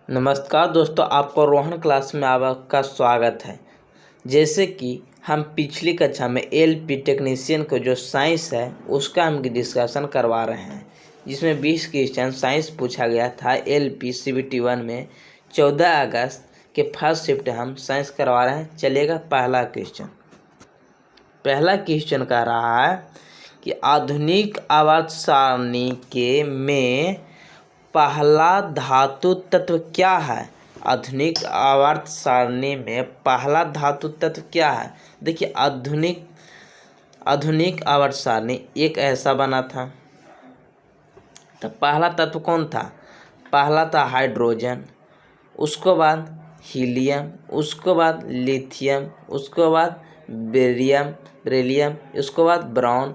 नमस्कार दोस्तों, आपको रोहन क्लास में आपका स्वागत है। जैसे कि हम पिछली कक्षा में एलपी टेक्नीशियन को जो साइंस है उसका हम डिस्कशन करवा रहे हैं, जिसमें 20 क्वेश्चन साइंस पूछा गया था। एलपी सीबीटी 1 में 14 अगस्त के फर्स्ट शिफ्ट हम साइंस करवा रहे हैं। चलिएगा पहला क्वेश्चन कह रहा है कि आधुनिक आवर्त सारणी के में पहला धातु तत्व क्या है। आधुनिक आवर्त सारणी में पहला धातु तत्व क्या है। देखिए, आधुनिक आवर्त सारणी एक ऐसा बना था, तो पहला तत्व कौन था। पहला था हाइड्रोजन, उसके बाद हीलियम, उसके बाद लिथियम, उसके बाद बेरिलियम, उसके बाद ब्रॉन,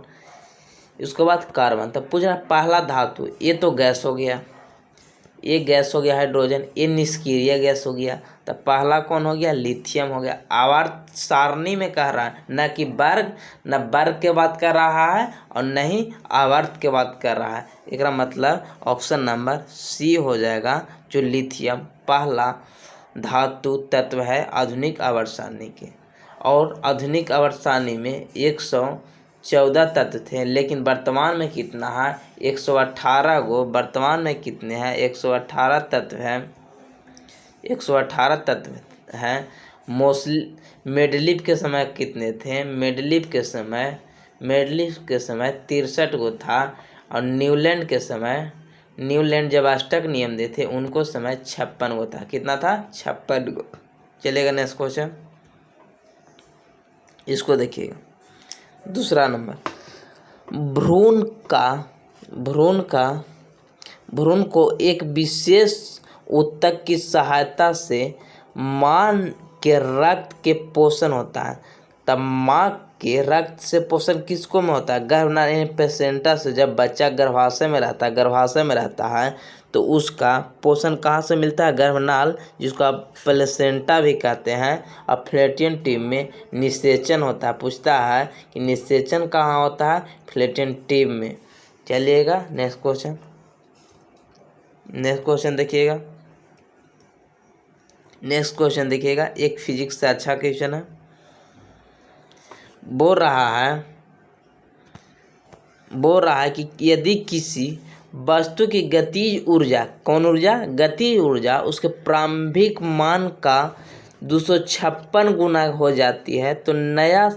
उसके बाद कार्बन। तो पूछ रहा पहला धातु, ये तो गैस हो गया, ये गैस हो गया हाइड्रोजन, ये निष्क्रिय गैस हो गया। तो पहला कौन हो गया, लिथियम हो गया। आवर्त सारणी में कह रहा है, न कि वर्ग के बात कर रहा है और न ही आवर्त के बात कर रहा है। एक मतलब ऑप्शन नंबर सी हो जाएगा, जो लिथियम पहला धातु तत्व है आधुनिक आवर्त सारणी के। और आधुनिक आवर्त सारणी में 114 तत्व थे, लेकिन वर्तमान में कितना है, 118 गो। वर्तमान में कितने हैं, 118 तत्व हैं। 118 तत्व हैं। मेडलिफ के समय कितने थे, मेडलिफ के समय 63 गो था। और न्यूलैंड जब अष्टक नियम दे थे उनको समय 56 गो था। कितना था, 56 गो। चलेगा नेक्स्ट क्वेश्चन, इसको देखिएगा। दूसरा नंबर, भ्रूण को एक विशेष ऊतक की सहायता से मां के रक्त के पोषण होता है। तब मां के रक्त से पोषण किसको में होता है, गर्भनाल प्लेसेंटा से। जब बच्चा गर्भाशय में रहता है तो उसका पोषण कहाँ से मिलता है, गर्भनाल, जिसको आप प्लेसेंटा भी कहते हैं। और फ्लैटियन ट्यूब में निषेचन होता है। पूछता है कि निषेचन कहाँ होता है, फ्लैटियन ट्यूब में। चलिएगा नेक्स्ट क्वेश्चन देखिएगा। एक फिजिक्स से अच्छा क्वेश्चन है। बोल रहा है कि यदि किसी वस्तु की गतिज ऊर्जा, गतिज ऊर्जा उसके प्रारंभिक मान का 256 गुना हो जाती है तो नया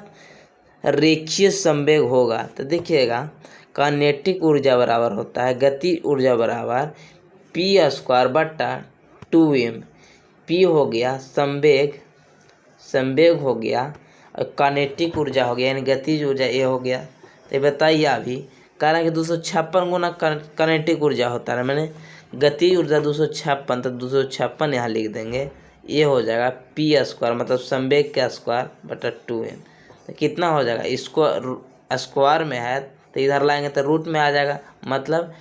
रेखीय संवेग होगा। तो देखिएगा, काइनेटिक ऊर्जा बराबर होता है गतिज ऊर्जा बराबर p² बटा 2m। p हो गया संवेग हो गया, और काइनेटिक ऊर्जा हो गया यानी गतिज ऊर्जा ये हो गया। तो बताइए, अभी कह रहा है कि 256 गुना काइनेटिक ऊर्जा होता है, मैंने गतिज ऊर्जा 256, तो 256 यहाँ लिख देंगे। ये हो जाएगा p² मतलब संवेग का स्क्वायर बटा 2m। तो कितना हो जाएगा, इसको स्क्वायर में है तो इधर लाएंगे तो रूट में आ जाएगा। मतलब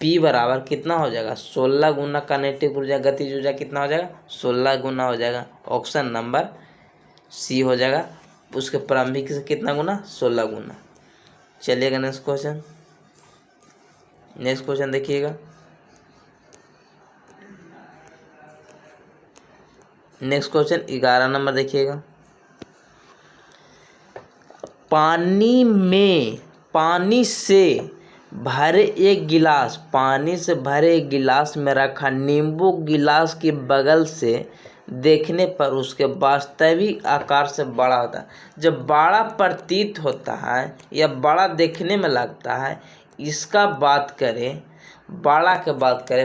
p बराबर कितना हो जाएगा, 16 गुना काइनेटिक ऊर्जा, गतिज ऊर्जा कितना हो जाएगा, 16 गुना हो जाएगा। ऑप्शन नंबर सी हो जाएगा। उसके प्रारंभिक से कितना गुना, 16 गुना। चलिएगा नेक्स्ट क्वेश्चन देखिएगा। नेक्स्ट क्वेश्चन 11 नंबर देखिएगा। पानी से भरे एक गिलास में रखा नींबू गिलास के बगल से देखने पर उसके वास्तविक आकार से बड़ा होता है। जब बड़ा प्रतीत होता है या बड़ा देखने में लगता है, इसका बात करें,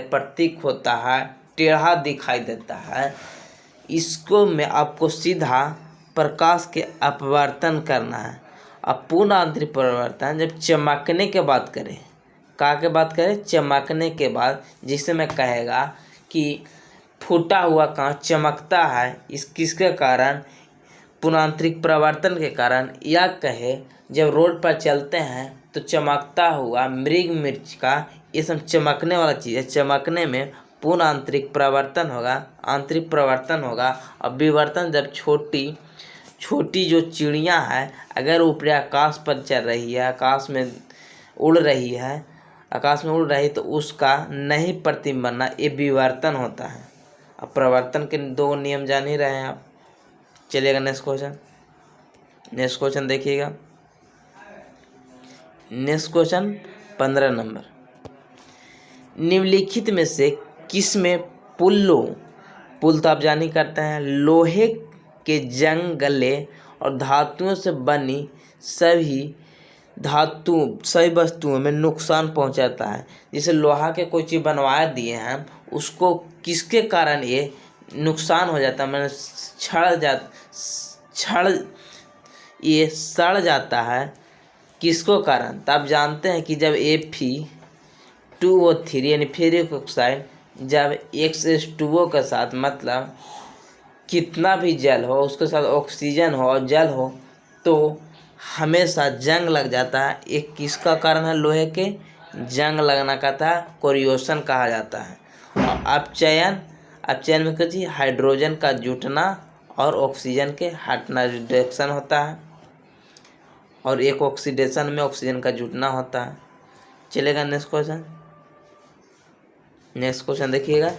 प्रतीक होता है, टेढ़ा दिखाई देता है। इसको में आपको सीधा प्रकाश के अपवर्तन करना है। अब पूर्ण आंतरिक परिवर्तन जब चमकने के बात करें, चमकने के बाद, जिसे मैं कहेगा कि फूटा हुआ कांच चमकता है, इस किसके कारण, पूर्णांतरिक परिवर्तन के कारण। या कहे जब रोड पर चलते हैं तो चमकता हुआ मृग मिर्च का, ये सब चमकने वाला चीज़ है। चमकने में पूर्ण आंतरिक परिवर्तन होगा, आंतरिक परिवर्तन होगा। और विवर्तन जब छोटी जो चिड़ियाँ हैं, अगर ऊपरी आकाश पर चल रही है, आकाश में उड़ रही है तो उसका नहीं प्रतिबिंब बनना, ये विवर्तन होता है। अब प्रवर्तन के 2 नियम जान ही रहे हैं आप। चलिएगा नेक्स्ट क्वेश्चन देखिएगा। नेक्स्ट क्वेश्चन 15 नंबर, निम्नलिखित में से किस में पुल तो आप जान ही करते हैं, लोहे के जंग गले और धातुओं से बनी सभी वस्तुओं में नुकसान पहुंचाता है। जैसे लोहा के कोई चीज़ बनवा दिए हैं, उसको किसके कारण ये नुकसान हो जाता है, मैंने ये सड़ जाता है, किसको कारण? तो आप जानते हैं कि जब Fe2O3 यानी फेरिक ऑक्साइड जब X2O के साथ, मतलब कितना भी जल हो उसके साथ ऑक्सीजन हो और जल हो, तो हमेशा जंग लग जाता है। एक किसका कारण है? लोहे के जंग लगना का था, कोरियोशन कहा जाता है। और अपचयन में कुछ हाइड्रोजन का जुटना और ऑक्सीजन के हटना रिडक्शन होता है, और एक ऑक्सीडेशन में ऑक्सीजन का जुटना होता है। चलेगा नेक्स्ट क्वेश्चन देखिएगा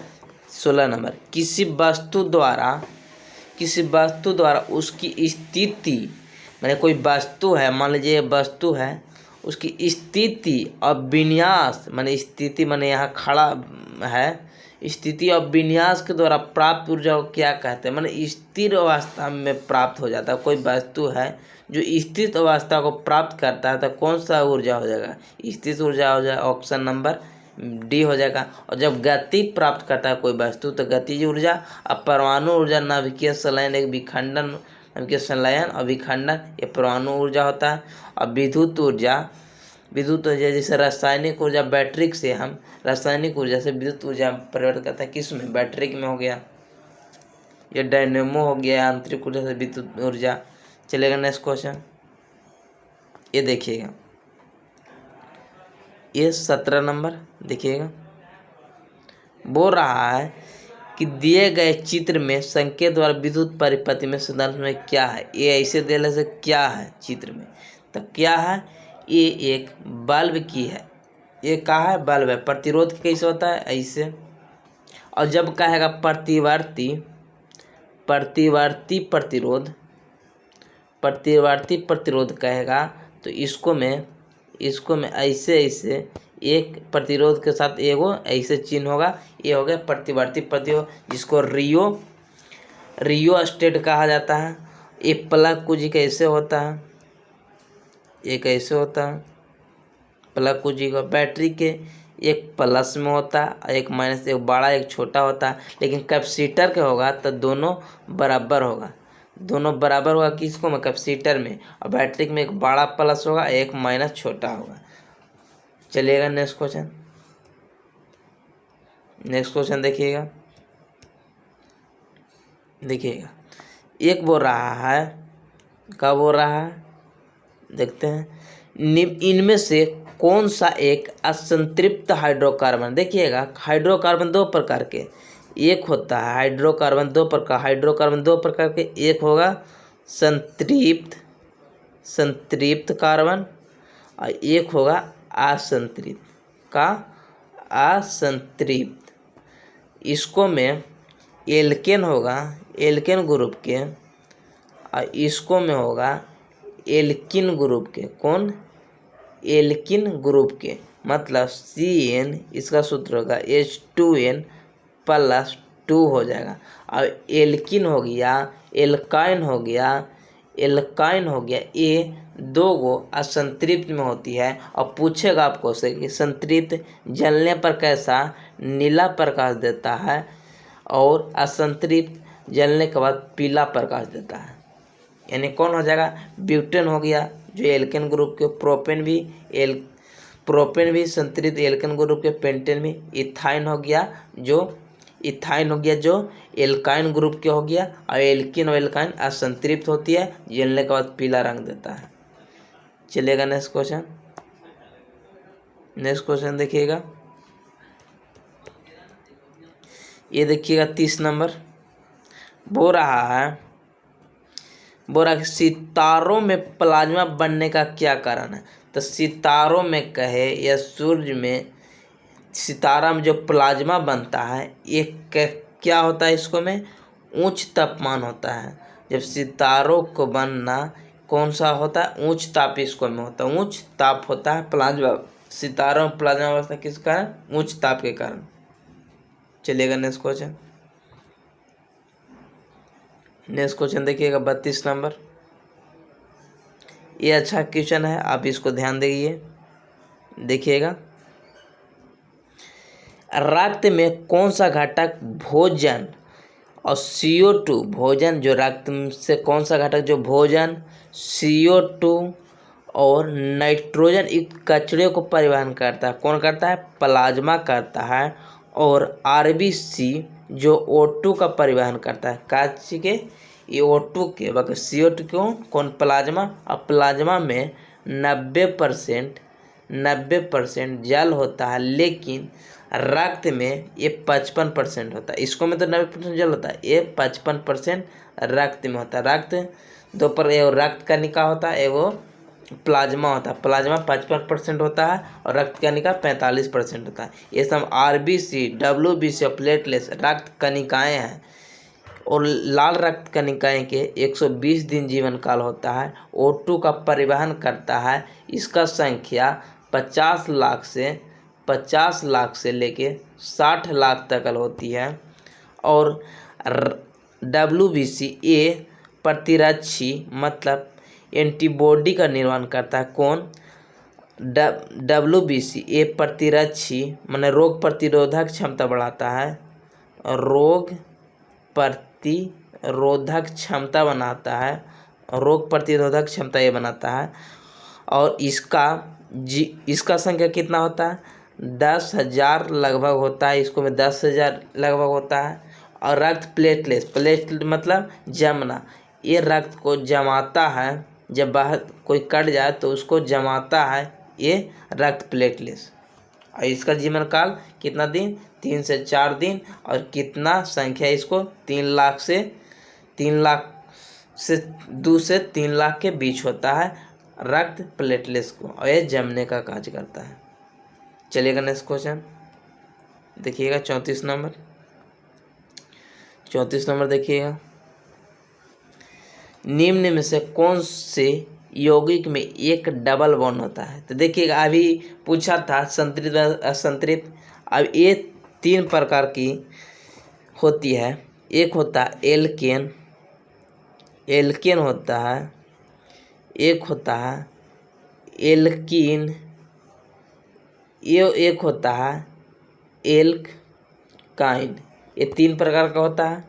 16 नंबर, किसी वस्तु द्वारा उसकी स्थिति, मैंने कोई वस्तु है, मान लीजिए वस्तु है, उसकी स्थिति और विन्यास, माने स्थिति माने यहाँ खड़ा है, स्थिति और विन्यास के द्वारा प्राप्त ऊर्जा को क्या कहते हैं? माने स्थिर अवस्था में प्राप्त हो जाता है। कोई वस्तु है जो स्थिर अवस्था को प्राप्त करता है, तो कौन सा ऊर्जा हो जाएगा? स्थिर ऊर्जा हो जाएगा, ऑप्शन नंबर डी हो जाएगा। और जब गति प्राप्त करता है कोई वस्तु, तो गतिज ऊर्जा। अब परमाणु ऊर्जा नाभिकीय संलयन एक विखंडन, नाभिकीय संलयन और विखंडन, ये परमाणु ऊर्जा होता है। और विद्युत ऊर्जा जैसे रासायनिक ऊर्जा, बैटरी से हम रासायनिक ऊर्जा से विद्युत ऊर्जा परिवर्तित करते हैं, किस में? बैटरी में हो गया। ये डायनेमो हो गया, आंतरिक ऊर्जा से विद्युत ऊर्जा। चलेगा नेक्स्ट क्वेश्चन, ये देखिएगा, ये 17 नंबर देखिएगा। बोल रहा है कि दिए गए चित्र में संकेत द्वारा विद्युत परिपथ में संदर्भ में क्या है? ये ऐसे देने से क्या है चित्र में? तो क्या है? ये एक बल्ब की है। ये कहा है बल्ब है। प्रतिरोध कैसे होता है? ऐसे। और जब कहेगा प्रतिवर्ती प्रतिरोध कहेगा, तो इसको में ऐसे एक प्रतिरोध के साथ एगो ऐसे चिन्ह होगा, ये हो गया प्रतिवर्ती प्रतिरोध, जिसको रियो स्टेट कहा जाता है। ये प्लग कुछ कैसे होता है? ये कैसे होता है? प्लग कुछ का बैटरी के एक प्लस में होता है, एक माइनस, एक बड़ा एक छोटा होता है। लेकिन कैपेसिटर के होगा तो दोनों बराबर होगा। किसको में? कैपेसिटर में। और बैटरी में एक बड़ा प्लस होगा, एक माइनस छोटा होगा। चलिएगा नेक्स्ट क्वेश्चन देखिएगा। एक बोल रहा है, क्या बोल रहा है देखते हैं, इनमें से कौन सा एक असंतृप्त हाइड्रोकार्बन? देखिएगा, हाइड्रोकार्बन 2 प्रकार के, एक होता है हाइड्रोकार्बन 2 प्रकार के, एक होगा संतृप्त कार्बन और एक होगा असंतृप्त। इसको में एल्केन होगा, एल्केन ग्रुप के, और इसको में होगा एल्किन ग्रुप के। कौन? एल्किन ग्रुप के। मतलब CN, इसका सूत्र होगा H2N+2 हो जाएगा। और एल्किन हो गया, एल्काइन हो गया, ये 2 गो असंतृप्त में होती है। और पूछेगा आपको से कि संतृप्त जलने पर कैसा नीला प्रकाश देता है, और असंतृप्त जलने के बाद पीला प्रकाश देता है। यानी कौन हो जाएगा? ब्यूटेन हो गया जो एल्केन ग्रुप के, प्रोपेन भी संतृप्त एल्केन ग्रुप के, पेंटेन भी, इथाइन हो गया जो एल्काइन ग्रुप के हो गया। और एल्किन और एल्काइन असंतृप्त होती है, जलने के बाद पीला रंग देता है। चलेगा नेक्स्ट क्वेश्चन देखिएगा। ये देखिएगा 30 नंबर। बोल रहा है कि सितारों में प्लाज्मा बनने का क्या कारण है? तो सितारों में कहे या सूर्य में, सितारा में जो प्लाज्मा बनता है, ये क्या होता है इसको में? उच्च तापमान होता है। जब सितारों को बनना कौन सा होता है? उच्च ताप इसको में होता है, उच्च ताप होता है प्लाज्मा। सितारों में प्लाज्मा अवस्था किस कारण? उच्च ताप के कारण। चलिएगा नेक्स्ट क्वेश्चन। नेक्स्ट क्वेश्चन देखिएगा 32 नंबर। ये अच्छा क्वेश्चन है, आप इसको ध्यान देइए, देखिएगा। रक्त में कौन सा घटक भोजन और CO2 भोजन, जो रक्त से कौन सा घटक जो भोजन, CO2 और नाइट्रोजन युक्त कचरे को परिवहन करता है? कौन करता है? प्लाज्मा करता है। और RBC जो O2 का परिवहन करता है, काची के? ये O2 के, बाकी CO2 क्यों? कौन? प्लाज्मा। और प्लाज्मा में 90% जल होता है, लेकिन रक्त में ये 55% होता है। इसको में तो 90% जल होता है, ये 55% रक्त में होता है। रक्त दो पर एगो रक्त कणिका होता है, एगो प्लाज्मा होता है। प्लाज्मा 55% होता है और रक्त कणिका 45% होता है। ये सब RBC, WBC और प्लेटलेट्स रक्त कणिकाएँ हैं। और लाल रक्त कणिकाएँ के 120 दिन जीवन काल होता है। O2 का परिवहन करता है। इसका संख्या 50 लाख से लेके 60 लाख तक होती है। और WBC ए प्रतिरक्षी मतलब एंटीबॉडी का निर्माण करता है। कौन? WBC ए प्रतिरक्षी माने रोग प्रतिरोधक क्षमता बढ़ाता है, रोग प्रतिरोधक क्षमता बनाता है, रोग प्रतिरोधक क्षमता ये बनाता है। और इसका संख्या कितना होता है? 10,000 लगभग होता है। इसको में 10,000 लगभग होता है। और रक्त प्लेटलेट मतलब जमना, ये रक्त को जमाता है। जब बाहर कोई कट जाए तो उसको जमाता है, ये रक्त प्लेटलेट्स। और इसका जीवन काल कितना दिन? 3 से 4 दिन। और कितना संख्या इसको? 3 लाख से 2 से 3 लाख के बीच होता है रक्त प्लेटलेट्स को, और ये जमने का कार्य करता है। चलिएगा नेक्स्ट क्वेश्चन देखिएगा 34 नंबर। 34 नंबर देखिएगा, निम्न में से कौन से यौगिक में एक डबल बॉन्ड होता है? तो देखिएगा अभी पूछा था संतृप्त असंतृप्त। अब ये 3 प्रकार की होती है। एक होता है एल्केन होता है, एक होता है एल्कीन, ये एक होता है एल्काइन। ये 3 प्रकार का होता है।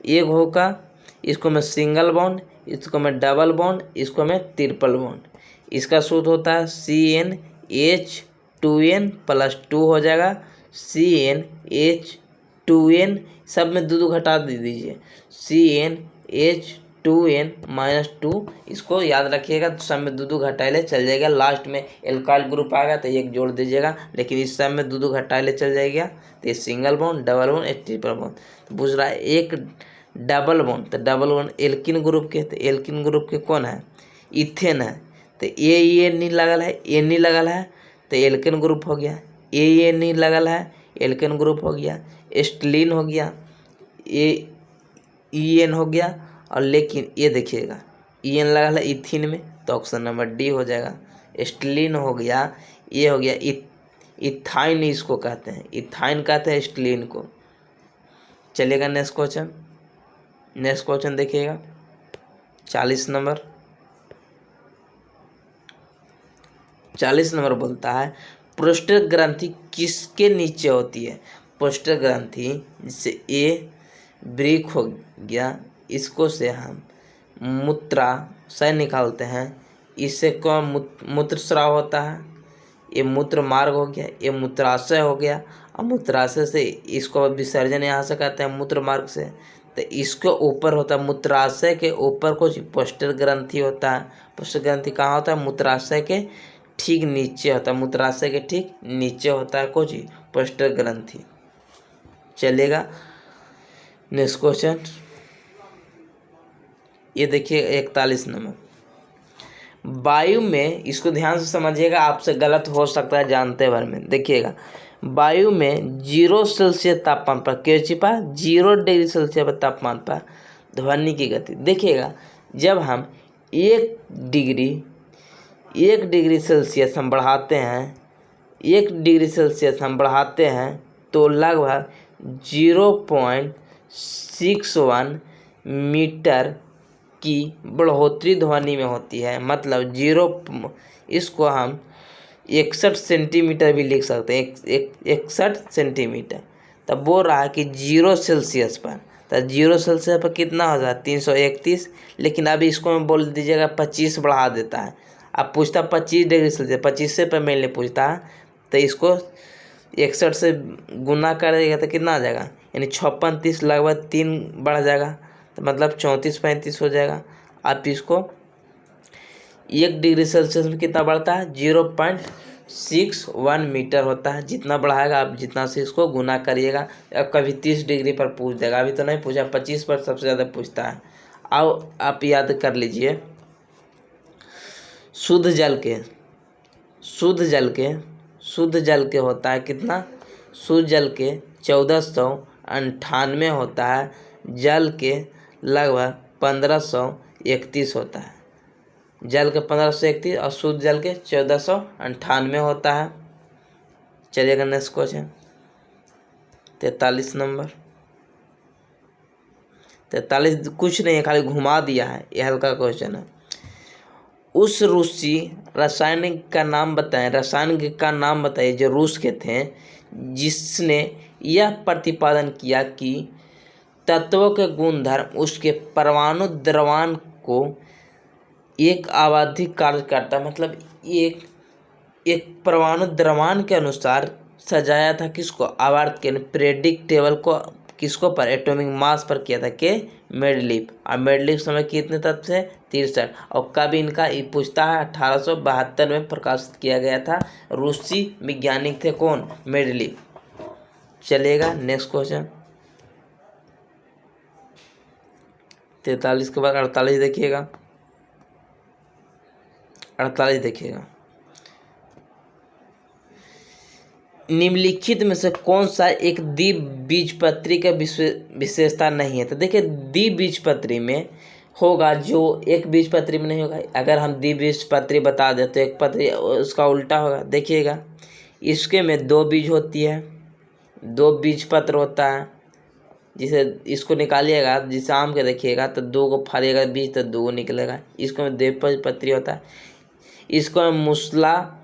एक होगा इसको में सिंगल बॉन्ड, इसको में डबल बॉन्ड, इसको में ट्रिपल बॉन्ड। इसका सूत्र होता है CnH2n+2 हो जाएगा। CnH2n सब में 2 घटा दीजिए, CnH2n-2 इसको याद रखिएगा। तो सब में 2 घटाइले चल जाएगा। लास्ट में एल्काइल ग्रुप आएगा तो एक जोड़ दीजिएगा, लेकिन इस सब में 2 घटाइले चल जाएगा। तो ये सिंगल बॉन्ड, डबल बॉन्ड, एक ट्रिपल बॉन्ड। तो पूछ रहा है एक डबल बॉन्ड, तो डबल बॉन्ड एल्किन ग्रुप के, तो एल्किन ग्रुप के कौन है? इथेन है। तो ये नहीं लगल है, ये नहीं लगल है, तो एल्किन ग्रुप हो गया। ये नहीं लगल है, एल्किन ग्रुप हो गया। एस्टिलीन हो गया, EN हो गया। और लेकिन ये देखिएगा EN लगा है इथिन में, तो ऑप्शन नंबर डी हो जाएगा। एस्टिलीन हो गया, ये हो गया इथाइन, इसको कहते हैं इथाइन, कहते हैं एस्टिलीन को। चलिएगा नेक्स्ट क्वेश्चन देखिएगा 40 नंबर। 40 नंबर बोलता है प्रोस्टेट ग्रंथि किसके नीचे होती है? प्रोस्टेट ग्रंथि जिससे ए ब्रेक हो गया, इसको से हम मूत्राशय निकालते हैं। इससे कौन मूत्रस्राव होता है? ये मूत्र मार्ग हो गया, ये मूत्राशय हो गया। और मूत्राशय से इसको विसर्जन यहाँ से कहते हैं मूत्र मार्ग से। तो इसके ऊपर होता है, मूत्राशय के ऊपर कुछ प्रोस्टेट ग्रंथि होता है। प्रोस्टेट ग्रंथि कहाँ होता है? मूत्राशय के ठीक नीचे होता है, मूत्राशय के ठीक नीचे होता है कुछ प्रोस्टेट ग्रंथि। चलेगा नेक्स्ट क्वेश्चन, ये देखिए 41 नंबर। वायु में, इसको ध्यान से समझिएगा, आपसे गलत हो सकता है जानते भर में। देखिएगा वायु में 0 सेल्सियस तापमान पर क्या छिपा 0 डिग्री सेल्सियस पर तापमान पर ध्वनि की गति। देखिएगा जब हम 1 डिग्री सेल्सियस हम बढ़ाते हैं 1 डिग्री सेल्सियस हम बढ़ाते हैं तो लगभग 0.61 मीटर की बढ़ोतरी ध्वनि में होती है। मतलब इसको हम 61 सेंटीमीटर भी लिख सकते हैं 61 सेंटीमीटर। तब बोल रहा है कि 0 सेल्सियस पर, तो 0 सेल्सियस पर कितना हो जाए 331। लेकिन अभी इसको मैं बोल दीजिएगा 25 बढ़ा देता है। अब पूछता 25 डिग्री सेल्सियस, 25 से पर मेरे लिए पूछता है तो इसको 61 से गुना करेगा तो कितना आ जाएगा, यानी 56 30 लगभग 3 बढ़ जाएगा तो मतलब 34 35 हो जाएगा। आप इसको 1 डिग्री सेल्सियस में कितना बढ़ता है 0.61 मीटर होता है। जितना बढ़ाएगा आप जितना से इसको गुना करिएगा। अब कभी 30 डिग्री पर पूछ देगा, अभी तो नहीं पूछा, 25 पर सबसे ज़्यादा पूछता है। आओ आप याद कर लीजिए। शुद्ध जल के होता है कितना, शुद्ध जल के 1498 होता है, जल के लगभग 1531 होता है। जल के 1531 और शुद्ध जल के 1498 होता है। चलिएगा नेक्स्ट क्वेश्चन 43 नंबर। 43 कुछ नहीं है, खाली घुमा दिया है, ये हल्का क्वेश्चन है। उस रूसी रासायनिक का नाम बताइए जो रूस के थे, जिसने यह प्रतिपादन किया कि तत्वों के गुणधर्म उसके परमाणु द्रव्यमान को एक आवधिक कार्य करता है। मतलब एक परमाणु द्रव्यमान के अनुसार सजाया था किसको, आवर्त के पीरियोडिक टेबल को किसको पर, एटॉमिक मास पर किया था के मेंडलीव। और मेंडलीव समय कितने तत्व से 63। और कब इनका पूछता है 1872 में प्रकाशित किया गया था। रूसी वैज्ञानिक थे कौन, मेंडलीव। चलेगा नेक्स्ट क्वेश्चन 43 के बाद 48 देखिएगा। 48 देखिएगा, निम्नलिखित में से कौन सा एक द्विबीजपत्री का विशेषता नहीं है। तो देखिए द्विबीजपत्री में होगा जो एक बीजपत्री में नहीं होगा। अगर हम द्विबीजपत्री बता दें तो एक पत्री उसका उल्टा होगा। देखिएगा इसके में 2 बीज होती है, 2 बीजपत्र होता है। जिसे इसको निकालिएगा, जिसे आम के देखिएगा तो 2 को फाड़िएगा बीज तो 2 निकलेगा। इसको में द्विबीजपत्री होता है। इसको मूसला,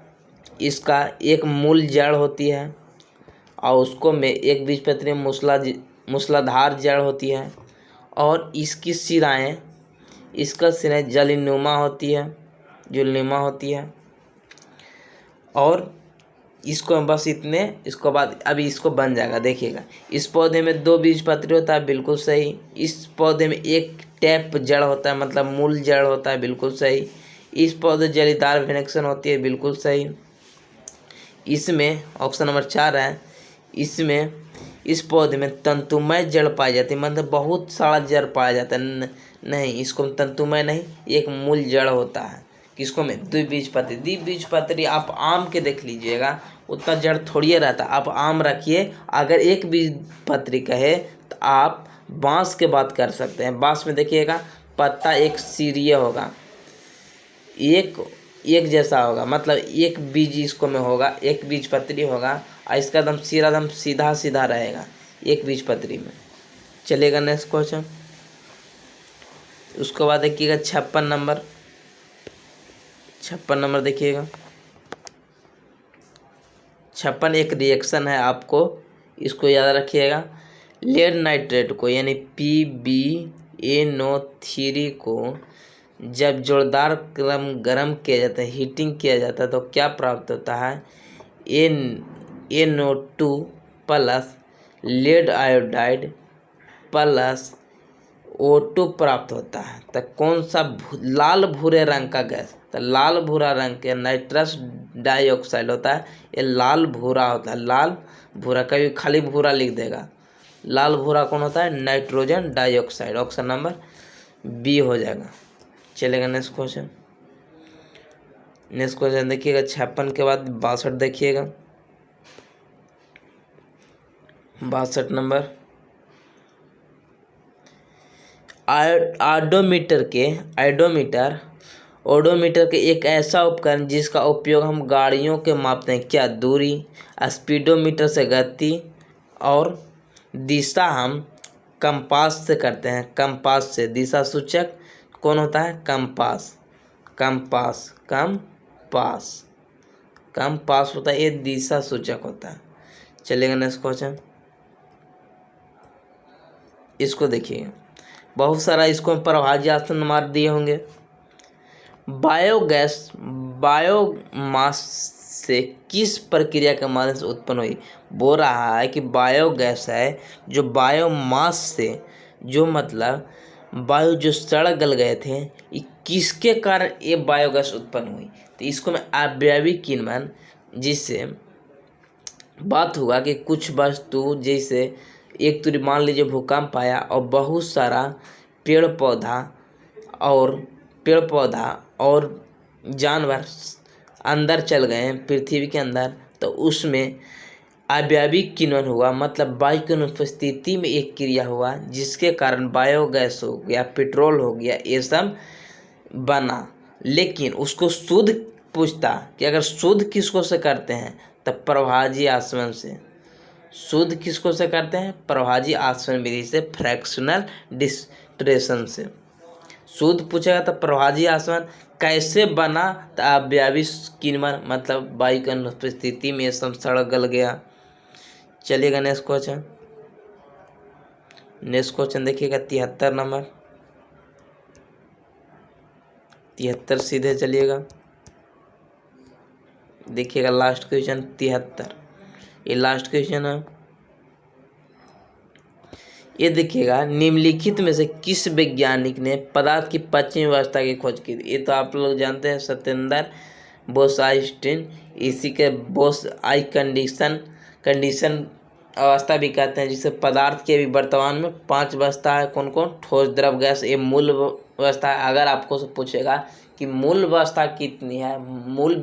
इसका एक मूल जड़ होती है और उसको में एक बीजपत्री में मूसलाधार जड़ होती है। और इसकी सिराएं, इसका सिराएं जलनुमा होती है। और इसको बस इतने, इसको बाद अभी इसको बन जाएगा। देखिएगा इस पौधे में 2 बीजपत्री होता है, बिल्कुल सही। इस पौधे में एक टैप जड़ होता है, मतलब मूल जड़ होता है, बिल्कुल सही। इस पौधे जलीदार वेनेक्सन होती है, बिल्कुल सही। इसमें ऑप्शन नंबर 4 है, इसमें इस पौधे में तंतुमय जड़ पाई जाती है, मतलब बहुत सारा जड़ पाया जाता है। नहीं, इसको तंतुमय नहीं, एक मूल जड़ होता है। किसको में, द्विबीजपत्री आप आम के देख लीजिएगा, उतना जड़ थोड़ी रहता। आप आम रखिए, अगर एक बीजपत्री कहे तो आप बांस के बात कर सकते हैं। बांस में देखिएगा पत्ता एक सीरिय होगा, एक जैसा होगा, मतलब एक बीज इसको में होगा, एक बीजपत्री होगा और इसका दम सिरा दम सीधा रहेगा एक बीजपत्री में। चलेगा नेक्स्ट क्वेश्चन। उसके बाद देखिएगा 56 नंबर देखिएगा। 56 एक रिएक्शन है, आपको इसको याद रखिएगा। लेड नाइट्रेट को यानी PbNO3 को जब जोरदार गर्म किया जाता है, हीटिंग किया जाता है, तो क्या प्राप्त होता है, NO2 plus lead iodide plus O2 प्राप्त होता है। तो कौन सा लाल भूरे रंग का गैस, तो लाल भूरा रंग के नाइट्रस डाइऑक्साइड होता है। ये लाल भूरा होता है, लाल भूरा, कभी खाली भूरा लिख देगा। लाल भूरा कौन होता है, nitrogen dioxide. Option number B हो जाएगा। चलेगा नेक्स्ट क्वेश्चन देखिएगा। 56 के बाद 62 देखिएगा। 62 नंबर, ओडोमीटर के एक ऐसा उपकरण जिसका उपयोग हम गाड़ियों के मापते हैं। क्या? दूरी। स्पीडोमीटर से गति, और दिशा हम कंपास से करते हैं। कंपास से दिशा सूचक कौन होता है? कंपास। कंपास होता है, ये दिशा सूचक होता है। चलिएगा नेक्स्ट क्वेश्चन, इसको देखिए, बहुत सारा इसको प्रभाज्य आसन मार दिए होंगे। बायोमास से किस प्रक्रिया के माध्यम से उत्पन्न हुई? बोल रहा है कि बायोगैस है जो बायोमास से, जो मतलब वायु जो सड़ गल गए थे, ये किसके कारण ये बायोगैस उत्पन्न हुई? तो इसको मैं अवयवी किण्वन, जिससे बात होगा कि कुछ वस्तु, जैसे एक तो मान लीजिए भूकंप आया और बहुत सारा पेड़ पौधा और जानवर अंदर चल गए हैं पृथ्वी के अंदर, तो उसमें अवयवी किण्वन हुआ, मतलब वायु की अनुपस्थिति में एक क्रिया हुआ जिसके कारण बायोगैस हो गया, पेट्रोल हो गया, ये सब बना। लेकिन उसको शुद्ध पूछता कि अगर शुद्ध किसको से करते हैं, तब प्रभाजी आसवन से। शुद्ध किसको से करते हैं? प्रभाजी आसवन विधि से, फ्रैक्शनल डिस्टिलेशन से। शुद्ध पूछेगा तो प्रभाजी आसवन कैसे बना? तो अवयवी किण्वन, मतलब वायु की अनुपस्थिति में सब सड़ गल गया। चलिएगा नेक्स्ट क्वेश्चन देखिएगा 73 नंबर, 73 सीधे चलिएगा, देखिएगा लास्ट क्वेश्चन 73, ये लास्ट क्वेश्चन है। ये देखिएगा, निम्नलिखित में से किस वैज्ञानिक ने पदार्थ की पश्चिमी अवस्था की खोज की? ये तो आप लोग जानते हैं, सत्येंद्र बोस-आइंस्टीन। इसी के बोस-आई कंडीशन अवस्था भी कहते हैं, जिसे पदार्थ के भी वर्तमान में 5 अवस्था है। कौन कौन? ठोस, द्रव, गैस, ये मूल अवस्था है। अगर आपको से पूछेगा कि मूल अवस्था कितनी है, मूल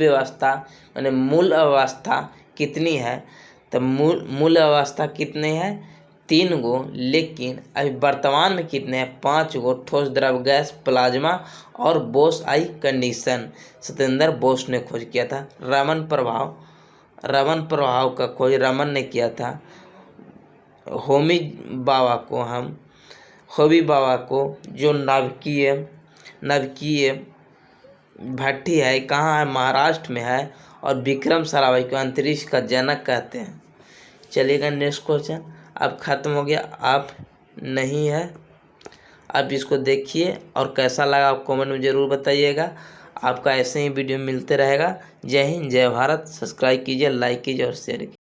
अवस्था कितनी है, तो मूल अवस्था कितने हैं? 3 गो, लेकिन अभी वर्तमान में कितने हैं? 5 गो, ठोस, द्रव, गैस, प्लाज्मा और बोस-आई कंडीशन। सत्येंद्र बोस ने खोज किया था। रमन प्रभाव का खोज रमन ने किया था। होमी बाबा को जो नाभिकीय भट्टी है, कहाँ है? महाराष्ट्र में है। और विक्रम साराभाई को अंतरिक्ष का जनक कहते हैं। चलिएगा नेक्स्ट क्वेश्चन, अब खत्म हो गया, अब नहीं है। अब इसको देखिए और कैसा लगा आप कमेंट में ज़रूर बताइएगा। आपका ऐसे ही वीडियो मिलते रहेगा। जय हिंद, जय भारत। सब्सक्राइब कीजिए, लाइक कीजिए और शेयर कीजिए।